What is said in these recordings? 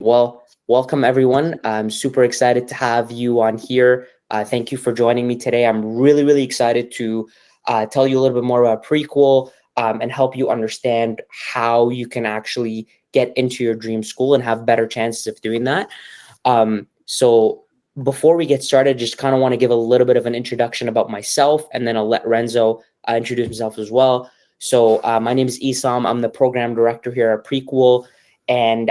Well, welcome everyone. I'm super excited to have you on here. Thank you for joining me today. I'm really excited to tell you a little bit more about Prequel and help you understand how you can actually get into your dream school and have better chances of doing that. So before we get started, just kind of want to give a little bit of an introduction about myself, and then I'll let Renzo introduce himself as well. So my name is Isam. I'm the program director here at Prequel. And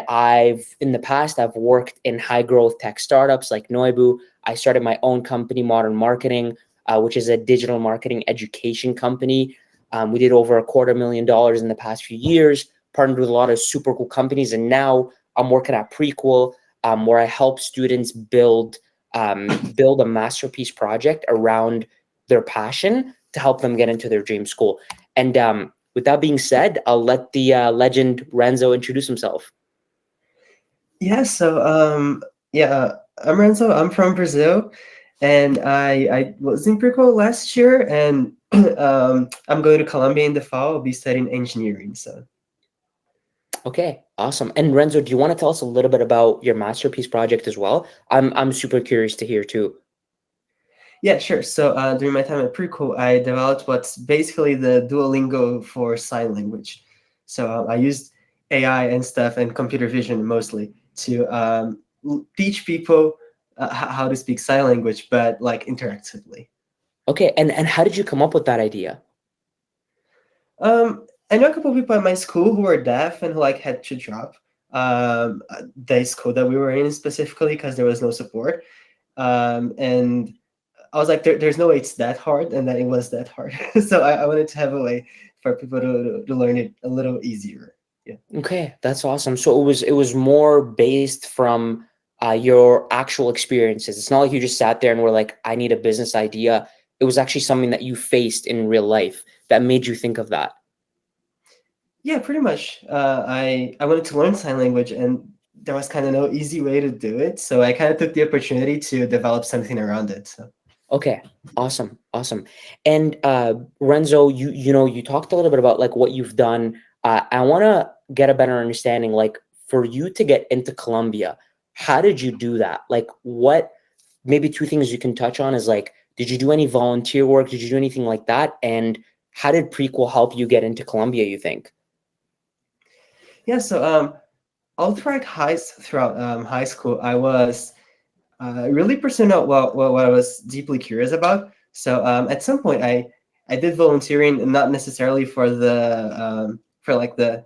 in the past, I've worked in high growth tech startups like Noibu. I started my own company, Modern Marketing, which is a digital marketing education company. We did over $250,000 in the past few years, partnered with a lot of super cool companies. And now I'm working at Prequel, where I help students build a masterpiece project around their passion to help them get into their dream school. And with that being said, I'll let the legend Renzo introduce himself. I'm Renzo. I'm from Brazil, and I was in Prequel last year, and I'm going to Colombia in the fall. I'll be studying engineering. So Okay, awesome. And Renzo, do you want to tell us a little bit about your masterpiece project as well? I'm super curious to hear too. yeah, sure. So during my time at Prequel, I developed what's basically the Duolingo for sign language. So I used AI and stuff and computer vision mostly to teach people how to speak sign language, but like interactively. Okay, and how did you come up with that idea? I know a couple of people at my school who were deaf and who like had to drop the school that we were in specifically because there was no support. And I was like, there's no way it's that hard, and then it was that hard. So I wanted to have a way for people to learn it a little easier. Yeah. Okay, that's awesome. So it was more based from your actual experiences. It's not like you just sat there and were like, I need a business idea. It was actually something that you faced in real life that made you think of that. Yeah, pretty much. I wanted to learn sign language, and there was kind of no easy way to do it. So I kind of took the opportunity to develop something around it. So. Okay, awesome. And Renzo, you talked a little bit about like what you've done. I want to get a better understanding, like for you to get into Colombia, how did you do that? Like what, maybe two things you can touch on is like, did you do any volunteer work? Did you do anything like that? And how did Prequel help you get into Colombia, you think? Yeah, so all throughout high school, I was really pursuing out what I was deeply curious about. So at some point, I did volunteering, not necessarily for the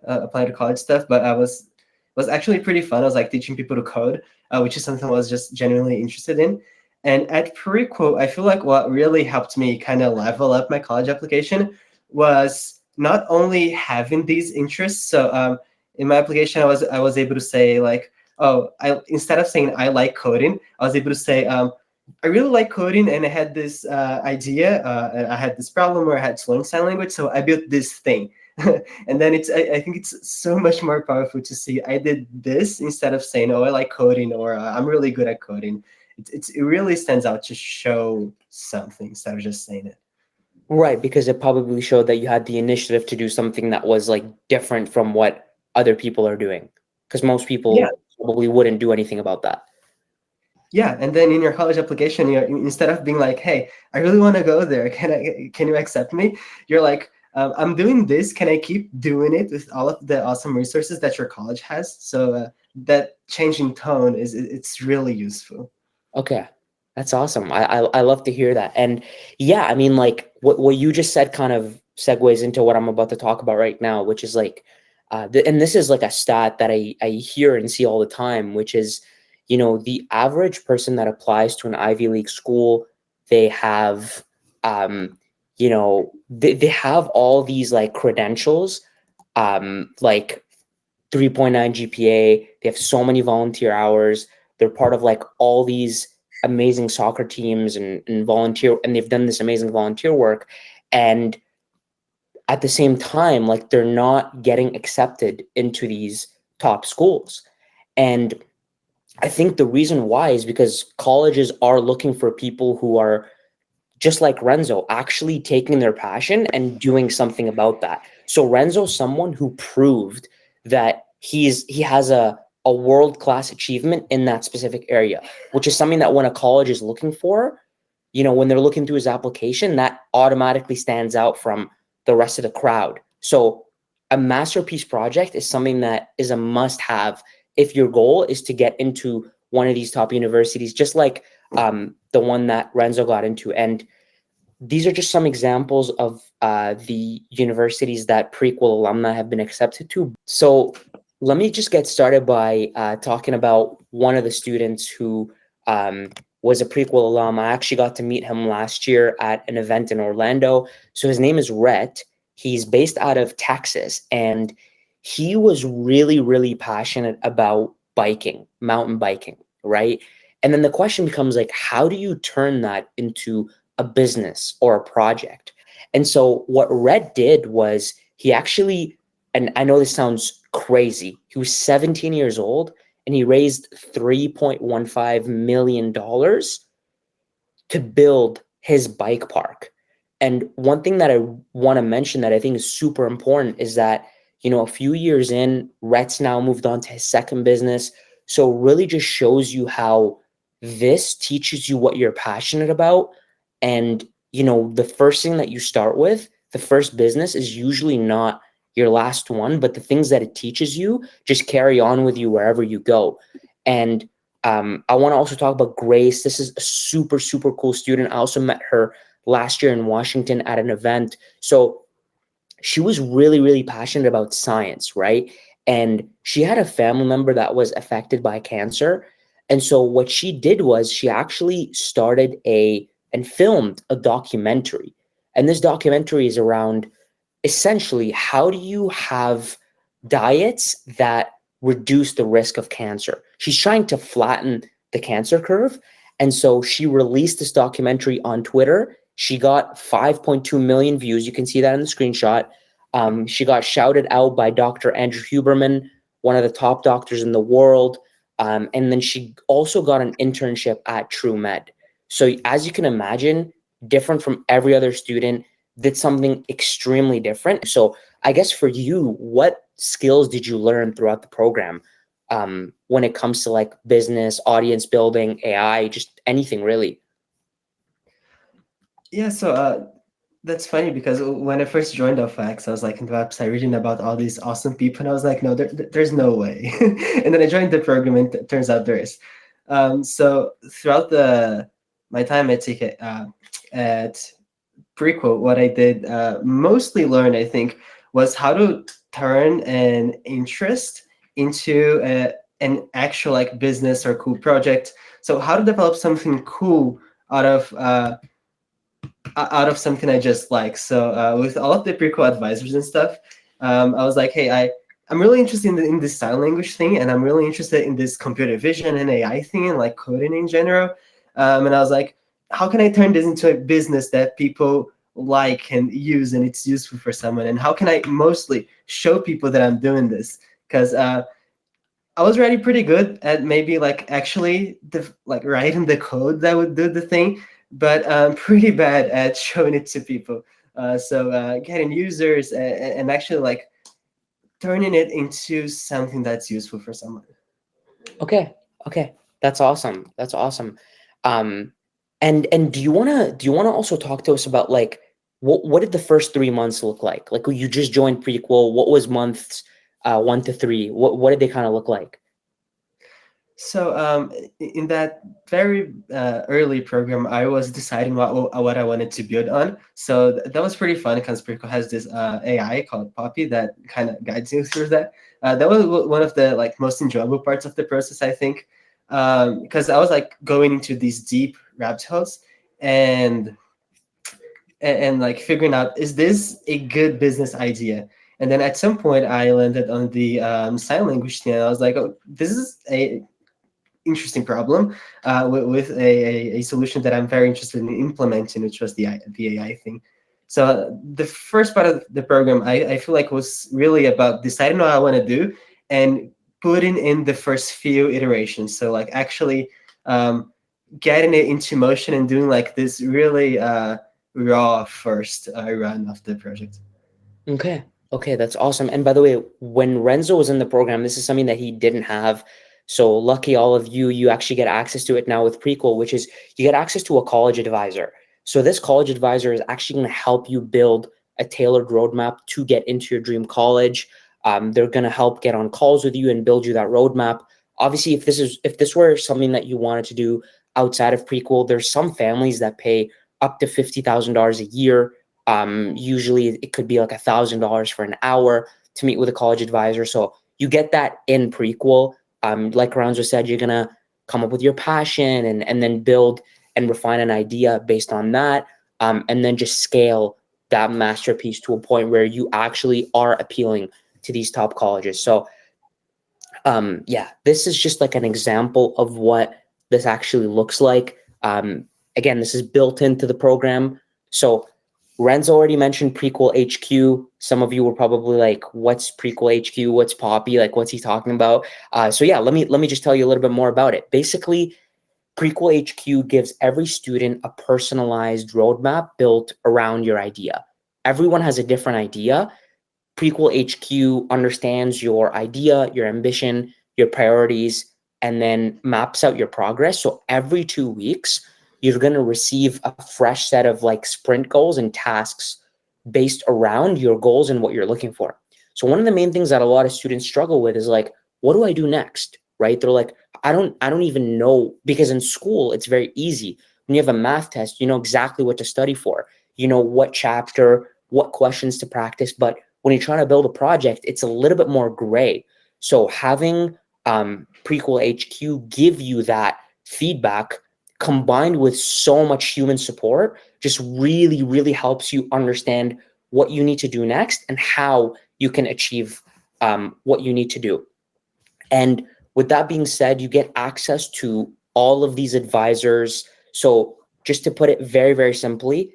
apply to college stuff, but I was actually pretty fun. I was like teaching people to code, which is something I was just genuinely interested in. And at Prequel, I feel like what really helped me kind of level up my college application was not only having these interests. So in my application, I was able to say like, oh, I instead of saying I like coding, I was able to say I really like coding, and I had this idea, and I had this problem where I had to learn sign language, so I built this thing. And then I think it's so much more powerful to see I did this instead of saying, oh, I like coding, or I'm really good at coding. It really stands out to show something instead of just saying it. Right, because it probably showed that you had the initiative to do something that was like different from what other people are doing. Because most Yeah, people probably wouldn't do anything about that. yeah. And then in your college application, instead of being like, hey, I really want to go there, can you accept me? You're like, I'm doing this, can I keep doing it with all of the awesome resources that your college has? So that changing tone it's really useful. Okay, that's awesome. I love to hear that. And yeah, I mean, like what you just said kind of segues into what I'm about to talk about right now, which is like, and this is like a stat that I hear and see all the time, which is, the average person that applies to an Ivy League school, they have, they have all these like credentials, like 3.9 GPA. They have so many volunteer hours. They're part of like all these amazing soccer teams and volunteer, and they've done this amazing volunteer work. And at the same time, like they're not getting accepted into these top schools. And I think the reason why is because colleges are looking for people who are just like Renzo, actually taking their passion and doing something about that. So Renzo's someone who proved that he has a world-class achievement in that specific area, which is something that when a college is looking for, when they're looking through his application, that automatically stands out from the rest of the crowd. So a masterpiece project is something that is a must-have if your goal is to get into one of these top universities, just like the one that Renzo got into. And these are just some examples of the universities that Prequel alumni have been accepted to. So let me just get started by talking about one of the students who was a Prequel alum. I actually got to meet him last year at an event in Orlando. So his name is Rhett. He's based out of Texas, and he was really, really passionate about biking, mountain biking, right? And then the question becomes like, how do you turn that into a business or a project? And so what Rhett did was he actually, and I know this sounds crazy, he was 17 years old and he raised $3.15 million to build his bike park. And one thing that I want to mention that I think is super important is that, a few years in, Rhett's now moved on to his second business. So it really just shows you how this teaches you what you're passionate about. And, the first thing that you start with, the first business is usually not your last one, but the things that it teaches you just carry on with you wherever you go. And I want to also talk about Grace. This is a super, super cool student. I also met her last year in Washington at an event. So she was really, really passionate about science, right? And she had a family member that was affected by cancer. And so what she did was she actually started and filmed a documentary. And this documentary is around essentially how do you have diets that reduce the risk of cancer. She's trying to flatten the cancer curve. And so she released this documentary on Twitter. She got 5.2 million views. You can see that in the screenshot. She got shouted out by Dr. Andrew Huberman, one of the top doctors in the world. And then she also got an internship at TrueMed. So as you can imagine, different from every other student, did something extremely different. So I guess for you, what skills did you learn throughout the program when it comes to like business, audience building, AI, just anything really? Yeah, so that's funny because when I first joined FX, I was like in the website reading about all these awesome people, and I was like, no, there's no way. And then I joined the program, and it turns out there is. So throughout my time at Prequel, what I did mostly learn, I think, was how to turn an interest into an actual like business or cool project. So how to develop something cool out of something I just like. So with all of the Prequel advisors and stuff, I was like, hey, I'm really interested in this sign language thing, and I'm really interested in this computer vision and AI thing and like coding in general. And I was like, how can I turn this into a business that people like and use and it's useful for someone? And how can I mostly show people that I'm doing this? Because I was already pretty good at maybe like actually writing the code that would do the thing, but I'm pretty bad at showing it to people. So getting users and actually like turning it into something that's useful for someone. Okay. Okay. That's awesome. That's awesome. Um, and do you wanna also talk to us about like what did the first 3 months look like? Like when you just joined Prequel, what was months 1 to 3? What did they kind of look like? So in that very early program, I was deciding what I wanted to build on. So that was pretty fun because Prequel has this AI called Poppy that kind of guides you through that. That was one of the like most enjoyable parts of the process, I think, because I was like going into these deep rabbit holes and like figuring out, is this a good business idea? And then at some point, I landed on the sign language thing, and I was like, oh, this is a interesting problem with a solution that I'm very interested in implementing, which was the AI thing. So the first part of the program, I feel like was really about deciding what I want to do and putting in the first few iterations. So like actually getting it into motion and doing like this really raw first run of the project. Okay. Okay, that's awesome. And by the way, when Renzo was in the program, this is something that he didn't have. So lucky all of you, you actually get access to it now with Prequel, which is you get access to a college advisor. So this college advisor is actually going to help you build a tailored roadmap to get into your dream college. They're going to help get on calls with you and build you that roadmap. Obviously, if this were something that you wanted to do outside of Prequel, there's some families that pay up to $50,000 a year. Usually it could be like $1,000 for an hour to meet with a college advisor. So you get that in Prequel. Like Renzo said, you're gonna come up with your passion and then build and refine an idea based on that, and then just scale that masterpiece to a point where you actually are appealing to these top colleges. So yeah, this is just like an example of what this actually looks like. Again, this is built into the program. So Renzo already mentioned Prequel HQ. Some of you were probably like, "What's Prequel HQ? What's Poppy? Like, what's he talking about?" So yeah, let me just tell you a little bit more about it. Basically, Prequel HQ gives every student a personalized roadmap built around your idea. Everyone has a different idea. Prequel HQ understands your idea, your ambition, your priorities, and then maps out your progress. So every 2 weeks, you're going to receive a fresh set of like sprint goals and tasks based around your goals and what you're looking for. So one of the main things that a lot of students struggle with is like, what do I do next? Right? They're like, I don't even know, because in school it's very easy. When you have a math test, you know exactly what to study for. You know what chapter, what questions to practice, but when you're trying to build a project, it's a little bit more gray. So having Prequel HQ give you that feedback combined with so much human support just really, really helps you understand what you need to do next and how you can achieve what you need to do. And with that being said, you get access to all of these advisors. So just to put it very, very simply,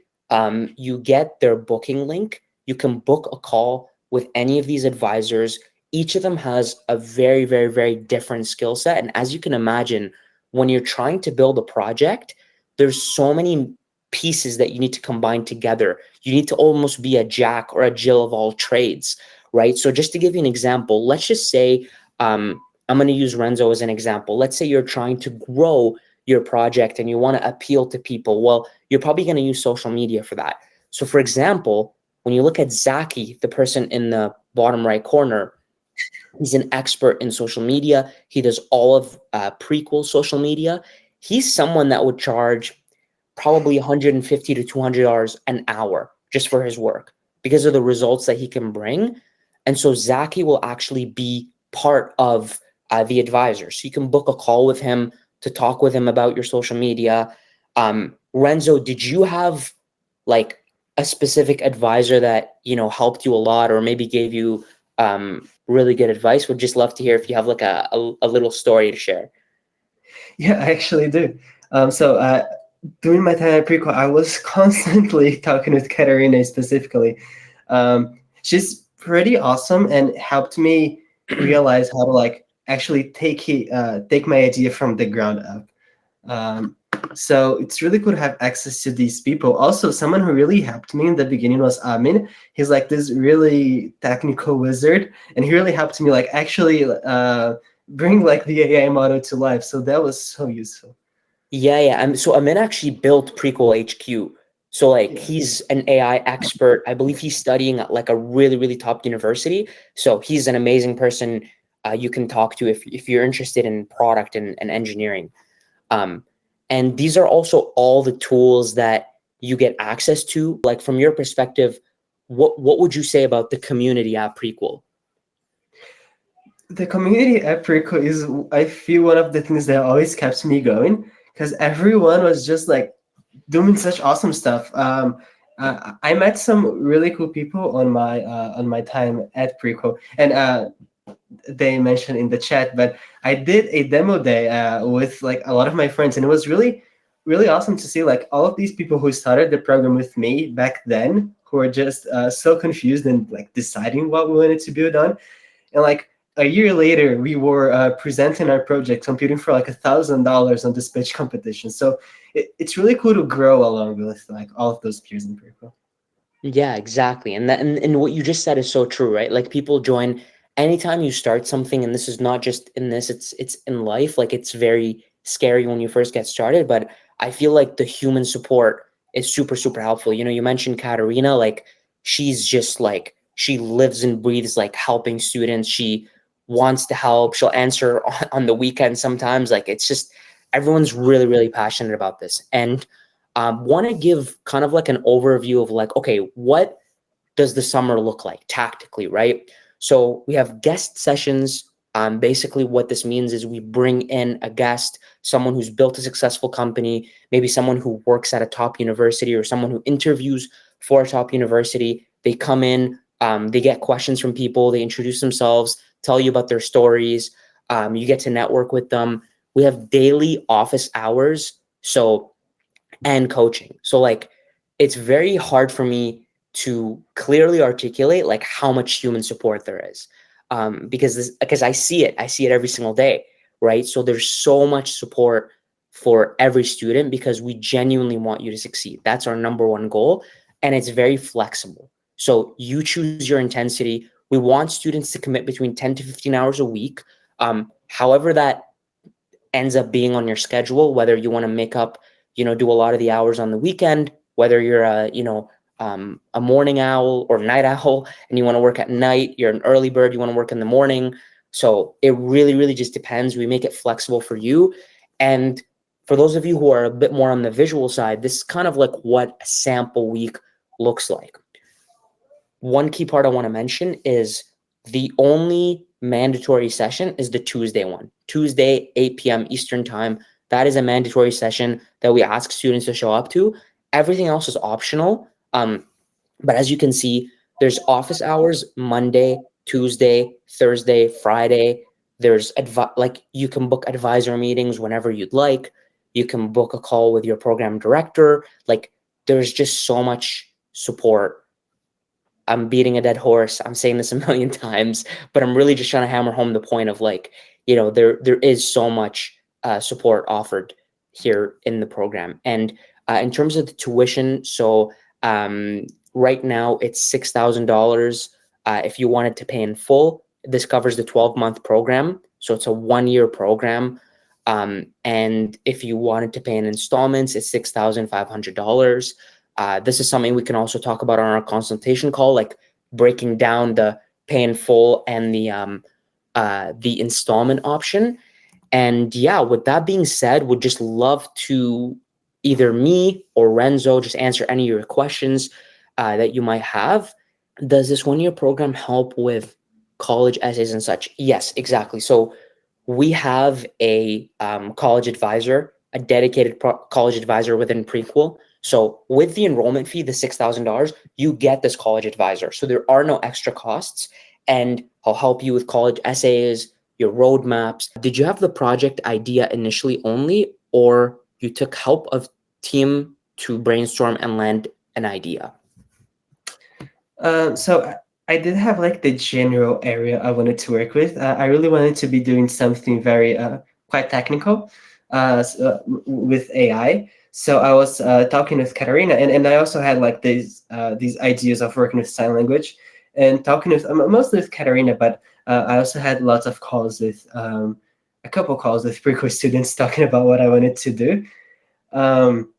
you get their booking link. You can book a call with any of these advisors. Each of them has a very, very, very different skill set. And as you can imagine, when you're trying to build a project, there's so many pieces that you need to combine together. You need to almost be a jack or a Jill of all trades, right? So just to give you an example, let's just say I'm going to use Renzo as an example. Let's say you're trying to grow your project and you want to appeal to people. Well, you're probably going to use social media for that. So, for example, when you look at Zaki, the person in the bottom right corner, he's an expert in social media. He does all of Prequel social media. He's someone that would charge probably $150 to $200 an hour just for his work because of the results that he can bring. And so Zaki will actually be part of the advisor. So you can book a call with him to talk with him about your social media. Renzo, did you have like a specific advisor that, you know, helped you a lot or maybe gave you really good advice? Would just love to hear if you have like a little story to share. Yeah, I actually do. So during my time at Prequel, I was constantly talking with Katerina specifically. She's pretty awesome and helped me realize how to like actually take my idea from the ground up. So it's really cool to have access to these people. Also, someone who really helped me in the beginning was Amin. He's like this really technical wizard, and he really helped me like actually bring like the AI model to life. So that was so useful. Yeah, yeah. So Amin actually built Prequel HQ. So like Yeah. he's an AI expert. I believe he's studying at like a really, really top university. So he's an amazing person you can talk to if you're interested in product and engineering. Um, and these are also all the tools that you get access to. Like from your perspective, what would you say about the community at Prequel? The community at Prequel is, I feel, one of the things that always kept me going because everyone was just like doing such awesome stuff. I met some really cool people on my time at Prequel, and they mentioned in the chat, but I did a demo day with like a lot of my friends, and it was really, really awesome to see like all of these people who started the program with me back then, who were just so confused and like deciding what we wanted to build on, and like a year later, we were presenting our project, competing for like $1,000 on this pitch competition. So it's really cool to grow along with like all of those peers in Prequel. Yeah, exactly. And what you just said is so true, right? Like people join anytime you start something, and this is not just in this, it's in life. Like it's very scary when you first get started, but I feel like the human support is super, super helpful. You know, you mentioned Katarina, like she's just like she lives and breathes like helping students. She wants to help. She'll answer on the weekend sometimes. Like it's just everyone's really, really passionate about this. And want to give kind of like an overview of like, okay, what does the summer look like tactically, right? So we have guest sessions. Basically, what this means is we bring in a guest, someone who's built a successful company, maybe someone who works at a top university or someone who interviews for a top university. They come in, they get questions from people, they introduce themselves, tell you about their stories. You get to network with them. We have daily office hours. So and coaching. So like it's very hard for me to clearly articulate like how much human support there is. Because I see it every single day, right? So there's so much support for every student because we genuinely want you to succeed. That's our number one goal. And it's very flexible. So you choose your intensity. We want students to commit between 10 to 15 hours a week. However that ends up being on your schedule, whether you want to make up, do a lot of the hours on the weekend, whether you're a morning owl or night owl and you want to work at night, you're an early bird, you want to work in the morning. So it really, really just depends. We make it flexible for you. And for those of you who are a bit more on the visual side, this is kind of like what a sample week looks like. One key part I want to mention is the only mandatory session is the Tuesday one. Tuesday, 8 p.m. Eastern time. That is a mandatory session that we ask students to show up to. Everything else is optional. But as you can see, there's office hours Monday, Tuesday, Thursday, Friday. There's like you can book advisor meetings whenever you'd like. You can book a call with your program director. Like there's just so much support. I'm beating a dead horse. I'm saying this a million times, but I'm really just trying to hammer home the point of like, there is so much support offered here in the program. And in terms of the tuition, so right now it's $6,000. If you wanted to pay in full, this covers the 12-month program. So it's a 1-year program. And if you wanted to pay in installments, it's $6,500. This is something we can also talk about on our consultation call, like breaking down the pay in full and the installment option. And yeah, with that being said, would just love to either me or Renzo just answer any of your questions that you might have. Does this 1-year program help with college essays and such? Yes, exactly. So we have a college advisor, a dedicated college advisor within Prequel. So with the enrollment fee, the $6,000, you get this college advisor. So there are no extra costs, and I'll help you with college essays, your roadmaps. Did you have the project idea initially only, or you took help of team to brainstorm and land an idea? So I did have like the general area I wanted to work with. I really wanted to be doing something very quite technical with AI. So I was talking with Katarina, and I also had like these ideas of working with sign language and talking with mostly with Katarina, but I also had lots of calls with a couple calls with Prequel students talking about what I wanted to do. Um,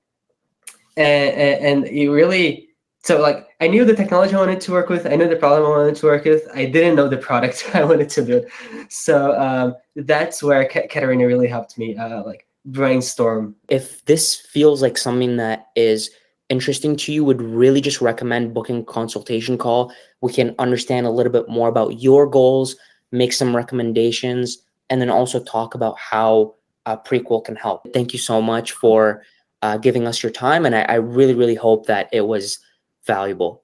and it really, so like I knew the technology I wanted to work with, I knew the problem I wanted to work with, I didn't know the product I wanted to build. So that's where Katarina really helped me like brainstorm. If this feels like something that is interesting to you, would really just recommend booking a consultation call. We can understand a little bit more about your goals, make some recommendations, and then also talk about how Prequel can help. Thank you so much for giving us your time, and I really, really hope that it was valuable.